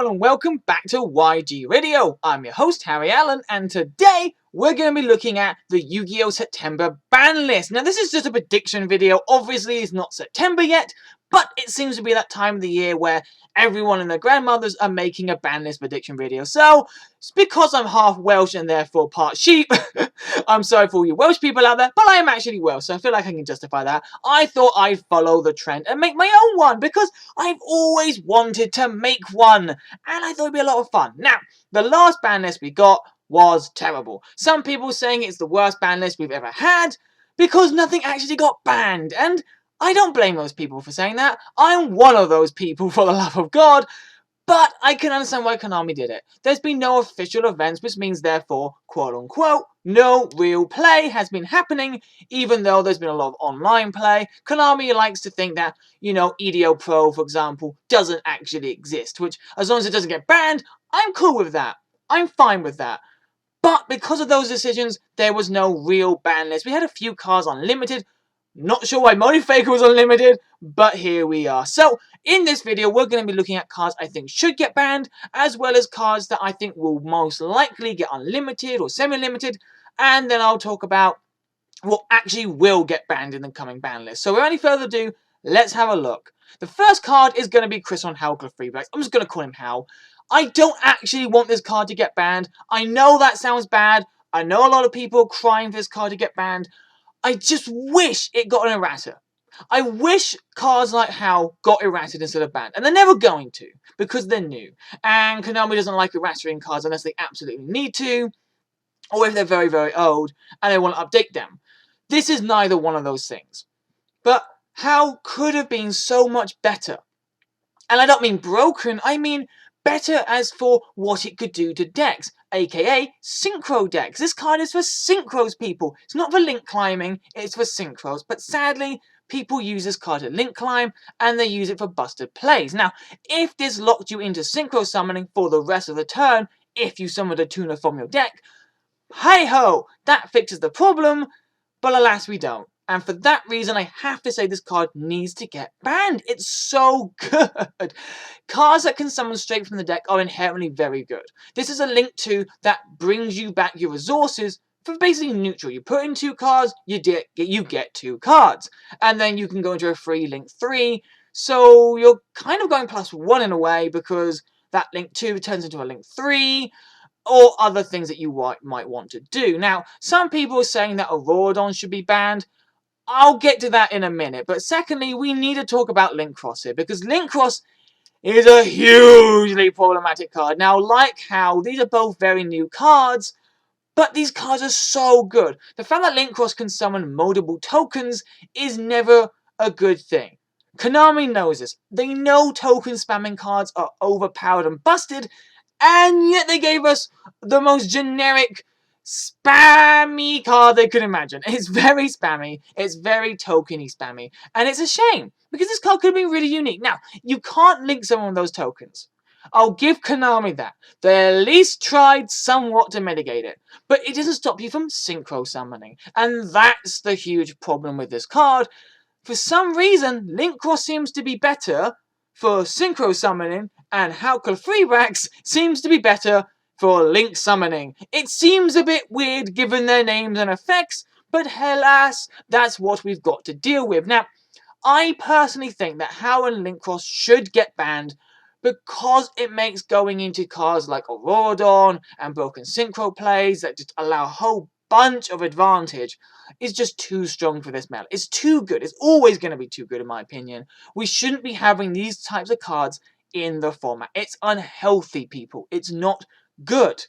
and welcome back to YG Radio. I'm your host, Harry Allen, and today we're going to be looking at the Yu-Gi-Oh! September ban list. Now, this is just a prediction video. Obviously, it's not September yet, but it seems to be that time of the year where everyone and their grandmothers are making a ban list prediction video. So, it's because I'm half Welsh and therefore part sheep. I'm sorry for all you Welsh people out there, but I am actually Welsh, so I feel like I can justify that. I thought I'd follow the trend and make my own one, because I've always wanted to make one, and I thought it'd be a lot of fun. Now, the last ban list we got was terrible. Some people saying it's the worst ban list we've ever had, because nothing actually got banned, and I don't blame those people for saying that. I'm one of those people, for the love of God. But I can understand why Konami did it. There's been no official events, which means therefore, quote-unquote, no real play has been happening, even though there's been a lot of online play. Konami likes to think that, you know, EDO Pro, for example, doesn't actually exist, which, as long as it doesn't get banned, I'm cool with that. I'm fine with that. But because of those decisions, there was no real ban list. We had a few cards unlimited. Not sure why Modifaker was unlimited, but here we are. So, in this video, we're going to be looking at cards I think should get banned, as well as cards that I think will most likely get unlimited or semi-limited, and then I'll talk about what actually will get banned in the coming ban list. So, without any further ado, let's have a look. The first card is going to be Chris on Howler Freebacks. I'm just going to call him Hal. I don't actually want this card to get banned. I know that sounds bad. I know a lot of people are crying for this card to get banned. I just wish it got an errata. I wish cards like Hal got errated instead of banned. And they're never going to, because they're new. And Konami doesn't like errata in cards unless they absolutely need to, or if they're very, very old and they want to update them. This is neither one of those things. But Hal could have been so much better. And I don't mean broken, I mean better as for what it could do to decks, aka synchro decks. This card is for synchros, people. It's not for link climbing, it's for synchros. But sadly, people use this card to link climb, and they use it for busted plays. Now, if this locked you into synchro summoning for the rest of the turn, if you summoned a tuner from your deck, hey-ho, that fixes the problem, but alas we don't. And for that reason, I have to say this card needs to get banned. It's so good. Cards that can summon straight from the deck are inherently very good. This is a Link 2 that brings you back your resources for basically neutral. You put in 2 cards, you get 2 cards. And then you can go into a free Link 3. So you're kind of going +1 in a way, because that Link 2 turns into a Link 3. Or other things that you might want to do. Now, some people are saying that Auroradon should be banned. I'll get to that in a minute. But secondly, we need to talk about Link Cross here, because Link Cross is a hugely problematic card. Now, like how these are both very new cards, but these cards are so good. The fact that Link Cross can summon multiple tokens is never a good thing. Konami knows this. They know token spamming cards are overpowered and busted, and yet they gave us the most generic spammy card they could imagine. It's very spammy, it's very tokeny spammy, and it's a shame, because this card could have been really unique. Now, you can't link some of those tokens. I'll give Konami that. They at least tried somewhat to mitigate it, but it doesn't stop you from synchro summoning, and that's the huge problem with this card. For some reason, Link Cross seems to be better for synchro summoning, and Howler Freebacks seems to be better for link summoning. It seems a bit weird given their names and effects, but alas, that's what we've got to deal with. Now, I personally think that Hal and Link Cross should get banned, because it makes going into cards like Auroradon and broken synchro plays that just allow a whole bunch of advantage is just too strong for this meta. It's too good. It's always going to be too good, in my opinion. We shouldn't be having these types of cards in the format. It's unhealthy, people. It's not good.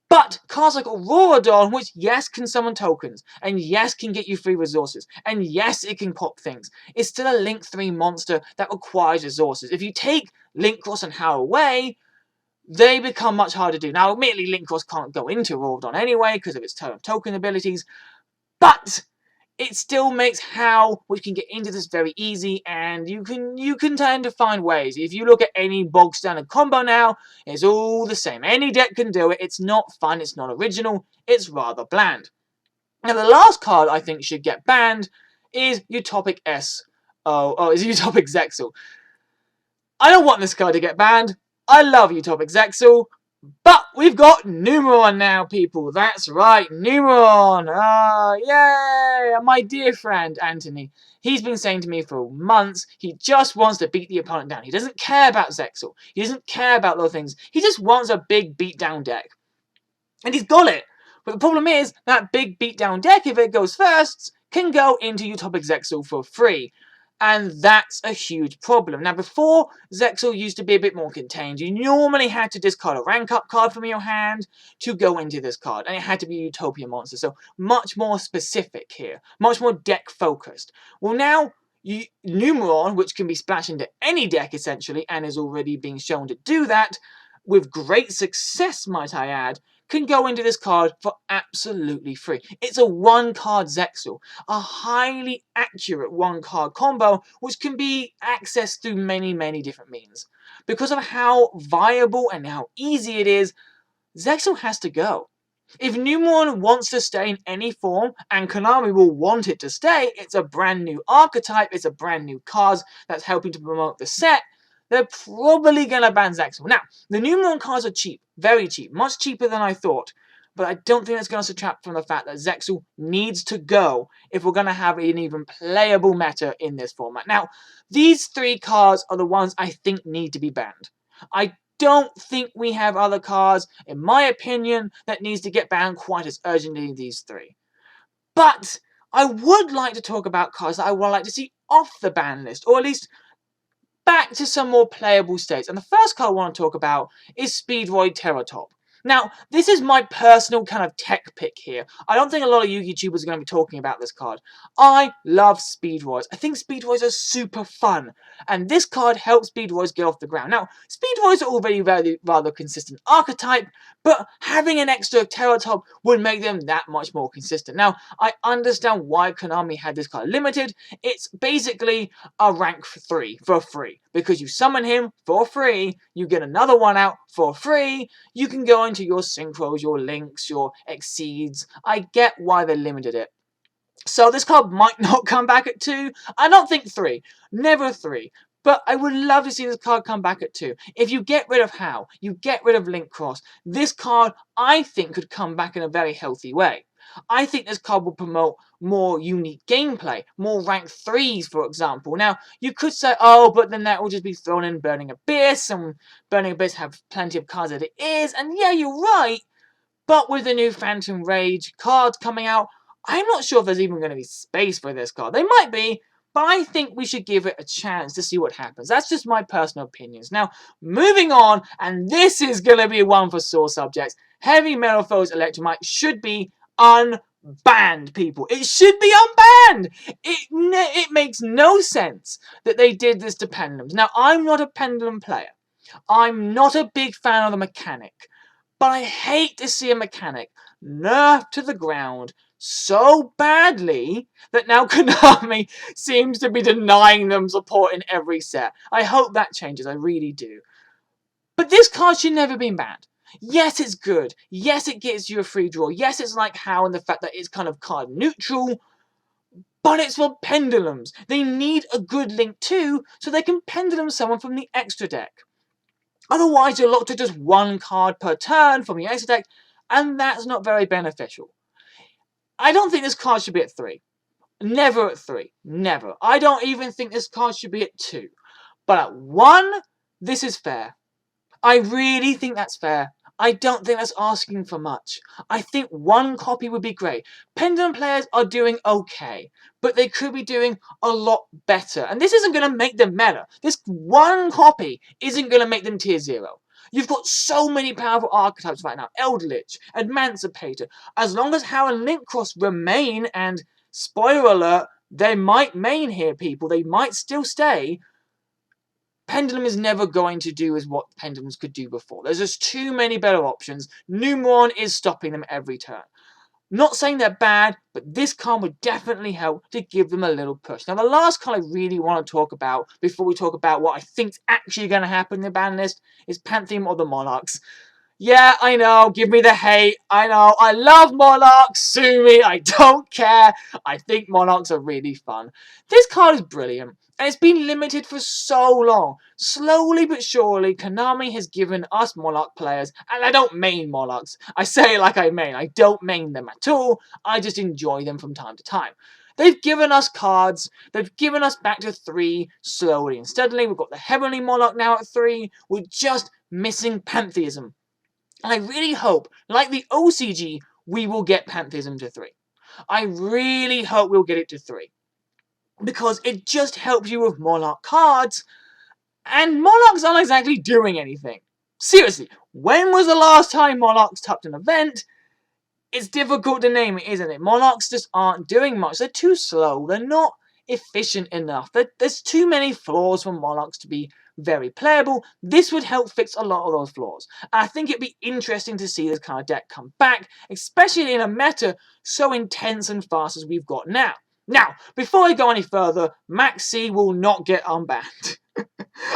But cards like Auroradon, which yes can summon tokens, and yes can get you free resources, and yes it can pop things, is still a Link 3 monster that requires resources. If you take Link Cross and Hal away, they become much harder to do. Now, admittedly, Link Cross can't go into Auroradon anyway because of its token abilities, but it still makes Hal, which can get into this very easy, and you can tend to find ways. If you look at any bog standard combo now, it's all the same. Any deck can do it. It's not fun, it's not original, it's rather bland. Now, the last card I think should get banned is Utopic Zexul. I don't want this card to get banned. I love Utopic Zexul, but we've got Numeron now, people. That's right, Numeron. Yay! My dear friend, Anthony. He's been saying to me for months, he just wants to beat the opponent down. He doesn't care about Zexul. He doesn't care about those things. He just wants a big beatdown deck. And he's got it. But the problem is, that big beatdown deck, if it goes first, can go into Utopic Zexul for free. And that's a huge problem. Now, before, Zexul used to be a bit more contained. You normally had to discard a rank up card from your hand to go into this card. And it had to be a Utopia monster. So much more specific here. Much more deck focused. Well, now, Numeron, which can be splashed into any deck essentially, and is already being shown to do that, with great success, might I add, can go into this card for absolutely free. It's a one-card Zexul, a highly accurate one-card combo, which can be accessed through many, many different means. Because of how viable and how easy it is, Zexul has to go. If Numeron wants to stay in any form, and Konami will want it to stay, it's a brand new archetype, it's a brand new card that's helping to promote the set, they're probably going to ban Zexul. Now, the Numeron cards are cheap, very cheap, much cheaper than I thought, but I don't think that's going to subtract from the fact that Zexul needs to go if we're going to have an even playable meta in this format. Now, these three cards are the ones I think need to be banned. I don't think we have other cards, in my opinion, that needs to get banned quite as urgently as these three. But I would like to talk about cards that I would like to see off the ban list, or at least back to some more playable states. And the first card I want to talk about is Speedroid Terratop. Now, this is my personal kind of tech pick here. I don't think a lot of Yu-Gi YouTubers are going to be talking about this card. I love Speedroids. I think Speedroids are super fun. And this card helps Speedroids get off the ground. Now, Speedroids are already rather consistent archetype, but having an extra Terratop would make them that much more consistent. Now, I understand why Konami had this card limited. It's basically a rank 3 for free. Because you summon him for free, you get another one out for free, you can go into your synchros, your links, your exceeds. I get why they limited it. So this card might not come back at 2. I don't think 3. Never 3. But I would love to see this card come back at 2. If you get rid of How, you get rid of Link Cross, this card, I think, could come back in a very healthy way. I think this card will promote more unique gameplay, more rank 3s, for example. Now, you could say, oh, but then that will just be thrown in Burning Abyss, and Burning Abyss have plenty of cards that it is, and yeah, you're right, but with the new Phantom Rage cards coming out, I'm not sure if there's even going to be space for this card. They might be, but I think we should give it a chance to see what happens. That's just my personal opinions. Now, moving on, and this is going to be one for sore subjects, Heavy Metal Foes Electromite should be unbanned, people. It should be unbanned. It makes no sense that they did this to Pendulums. Now, I'm not a Pendulum player. I'm not a big fan of the mechanic. But I hate to see a mechanic nerfed to the ground so badly that now Konami seems to be denying them support in every set. I hope that changes, I really do. But this card should never be banned. Yes, it's good. Yes, it gets you a free draw. Yes, it's like How, and the fact that it's kind of card neutral. But it's for Pendulums. They need a good link too, so they can Pendulum someone from the extra deck. Otherwise, you're locked to just one card per turn from your extra deck, and that's not very beneficial. I don't think this card should be at 3. Never at 3. Never. I don't even think this card should be at 2. But at 1, this is fair. I really think that's fair. I don't think that's asking for much. I think 1 copy would be great. Pendulum players are doing okay, but they could be doing a lot better. And this isn't going to make them meta. This 1 copy isn't going to make them tier 0. You've got so many powerful archetypes right now. Eldritch, Emancipator. As long as How and Link Cross remain, and spoiler alert, they might main here, people. They might still stay. Pendulum is never going to do as what Pendulums could do before. There's just too many better options. Numeron is stopping them every turn. Not saying they're bad, but this card would definitely help to give them a little push. Now, the last card I really want to talk about, before we talk about what I think's actually going to happen in the ban list, is Pantheon or the Monarchs. Yeah, I know, give me the hate, I know, I love Monarchs, sue me, I don't care, I think Monarchs are really fun. This card is brilliant, and it's been limited for so long. Slowly but surely, Konami has given us Monarch players, and I don't main Monarchs, I say it like I main, I don't main them at all, I just enjoy them from time to time. They've given us cards, they've given us back to 3 slowly and steadily, we've got the Heavenly Monarch now at 3, we're just missing Pantheism. And I really hope, like the OCG, we will get Pantheism to 3. I really hope we'll get it to 3. Because it just helps you with Monarch cards, and Monarchs aren't exactly doing anything. Seriously, when was the last time Monarchs topped an event? It's difficult to name it, isn't it? Monarchs just aren't doing much. They're too slow. They're not efficient enough. There's too many flaws for Monarchs to be very playable. This would help fix a lot of those flaws. And I think it'd be interesting to see this kind of deck come back, especially in a meta so intense and fast as we've got now. Now, before I go any further, Maxi will not get unbanned.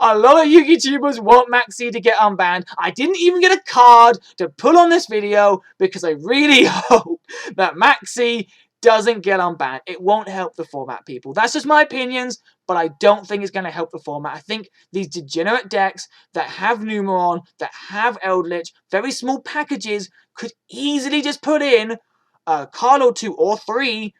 A lot of YouTubers want Maxi to get unbanned. I didn't even get a card to put on this video because I really hope that Maxi doesn't get unbanned. It won't help the format, people. That's just my opinions, but I don't think it's going to help the format. I think these degenerate decks that have Numeron, that have Eldritch, very small packages, could easily just put in a card or 2 or 3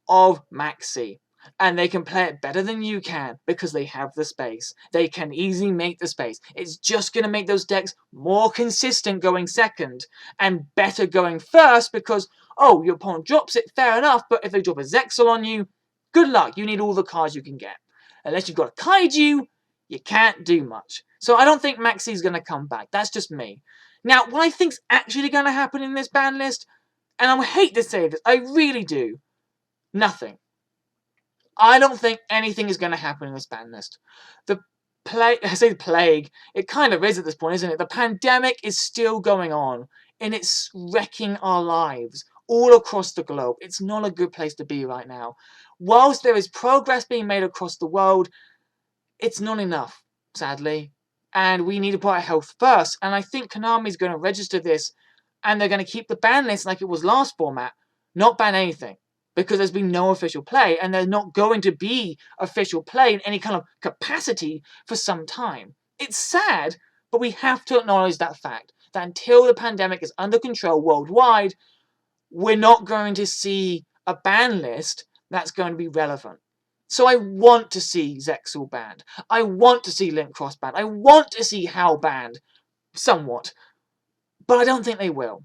of Maxi. And they can play it better than you can because they have the space. They can easily make the space. It's just going to make those decks more consistent going second and better going first because, oh, your opponent drops it, fair enough, but if they drop a Zexul on you, good luck. You need all the cards you can get. Unless you've got a Kaiju, you can't do much. So I don't think Maxi's going to come back. That's just me. Now, what I think's actually going to happen in this ban list, and I hate to say this, I really do, nothing. I don't think anything is going to happen in this ban list. The plague, I say plague, it kind of is at this point, isn't it? The pandemic is still going on, and it's wrecking our lives all across the globe. It's not a good place to be right now. Whilst there is progress being made across the world, it's not enough, sadly. And we need to put our health first. And I think Konami is going to register this, and they're going to keep the ban list like it was last format, not ban anything. Because there's been no official play, and there's not going to be official play in any kind of capacity for some time. It's sad, but we have to acknowledge that fact, that until the pandemic is under control worldwide, we're not going to see a ban list that's going to be relevant. So I want to see Zexul banned. I want to see Link Cross banned. I want to see Hal banned, somewhat. But I don't think they will.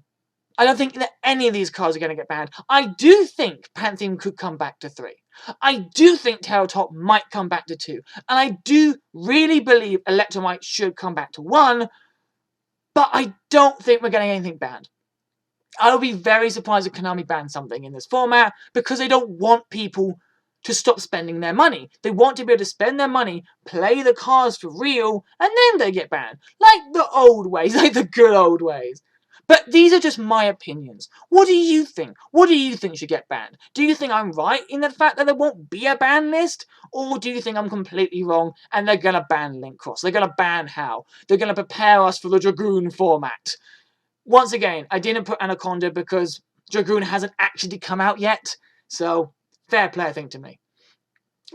I don't think that any of these cards are going to get banned. I do think Pantheon could come back to 3. I do think Terratop might come back to 2. And I do really believe Electromite should come back to 1. But I don't think we're getting anything banned. I would be very surprised if Konami bans something in this format because they don't want people to stop spending their money. They want to be able to spend their money, play the cards for real, and then they get banned. Like the old ways, like the good old ways. But these are just my opinions. What do you think? What do you think should get banned? Do you think I'm right in the fact that there won't be a ban list? Or do you think I'm completely wrong and they're going to ban Link Cross? They're going to ban Hal. They're going to prepare us for the Dragoon format. Once again, I didn't put Anaconda because Dragoon hasn't actually come out yet. So, fair play, I think, to me.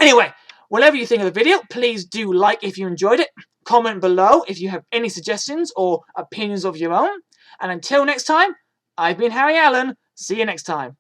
Anyway, whatever you think of the video, please do like if you enjoyed it. Comment below if you have any suggestions or opinions of your own. And until next time, I've been Harry Allen. See you next time.